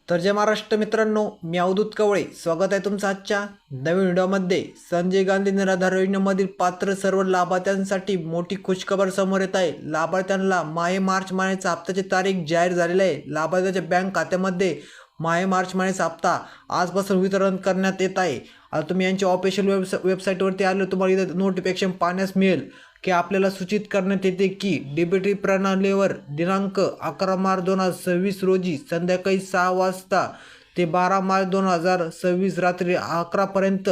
तर जय महाराष्ट्र मित्रांनो, मी अवधूत कवळे स्वागत आहे तुमचं आजच्या नवीन व्हिडिओमध्ये। संजय गांधी निराधार योजनेमधील पात्र सर्व लाभार्थ्यांसाठी मोठी खुशखबर समोर येत आहे। लाभार्थ्यांना मार्च महिन्याचा हप्त्याची तारीख जाहीर झालेली आहे। लाभार्थ्याच्या बँक खात्यामध्ये मार्च महिन्याचा हप्ता आजपासून वितरण करण्यात येत आहे। आता तुम्ही यांच्या ऑफिशियल वेबसाईटवरती आले तुम्हाला इथं नोटिफिकेशन पाहण्यास मिळेल की आपल्याला सूचित करण्यात येते की डीबीटी प्रणालीवर दिनांक 11 मार्च 2026 रोजी संध्याकाळी 6 वाजता ते 12 मार्च 2026 रात्री 11 पर्यंत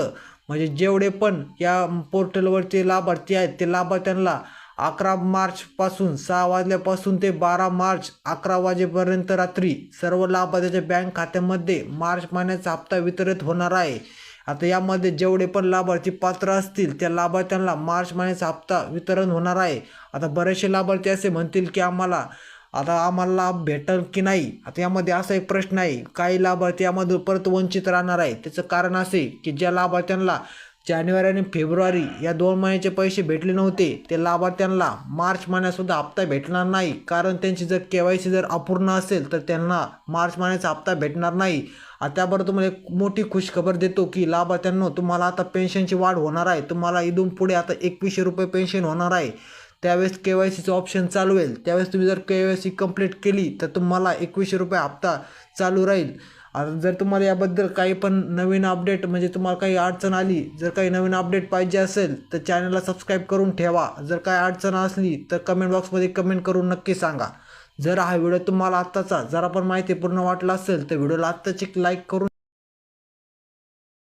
म्हणजे जेवढे पण या पोर्टलवरती लाभार्थी आहेत ते लाभार्थ्यांना 11 मार्चपासून 6 वाजल्यापासून ते 12 मार्च 11 वाजेपर्यंत रात्री सर्व लाभार्थ्याच्या बँक खात्यामध्ये मार्च महिन्याचा हप्ता वितरित होणार आहे। आता यामध्ये जेवढे पण लाभार्थी पात्र असतील त्या लाभार्थ्यांना मार्च महिन्याचा हप्ता वितरण होणार आहे। आता बरेचसे लाभार्थी असे म्हणतील की आम्हाला लाभ भेटेल की नाही। आता यामध्ये असा एक प्रश्न आहे, काही लाभार्थी यामध्ये परत वंचित राहणार आहे। त्याचं कारण असे की ज्या लाभार्थ्यांना जानेवारी आणि फेब्रुवारी या 2 महिन्याचे पैसे भेटले नव्हते ते लाभार्थ्यांना मार्च महिन्यातसुद्धा हप्ता भेटणार नाही, कारण त्यांची जर KYC जर अपूर्ण असेल तर त्यांना मार्च महिन्याचा हप्ता भेटणार नाही। त्याबरोबर तुम्हाला एक मोठी खुशखबर देतो की लाभार्थ्यांनो, तुम्हाला आता पेन्शनची वाढ होणार आहे। तुम्हाला इथून पुढे आता 2100 रुपये पेन्शन होणार आहे। त्यावेळेस KYCचं ऑप्शन चालू होईल। त्यावेळेस तुम्ही जर KYC कंप्लीट केली तर तुम्हाला 2100 रुपये हप्ता चालू राहील। आता जर तुम्हाला याबद्दल काही पण नवीन अपडेट म्हणजे तुम्हाला काही अडचण आली, जर काही नवीन अपडेट पाहिजे असेल तर चॅनलला सबस्क्राईब करून ठेवा। जर काही अडचण असली तर कमेंट बॉक्समध्ये कमेंट करून नक्की सांगा। जर हा व्हिडिओ तुम्हाला आत्ताचा जरा पण माहितीपूर्ण वाटला असेल तर व्हिडिओला आत्ताच एक लाईक करून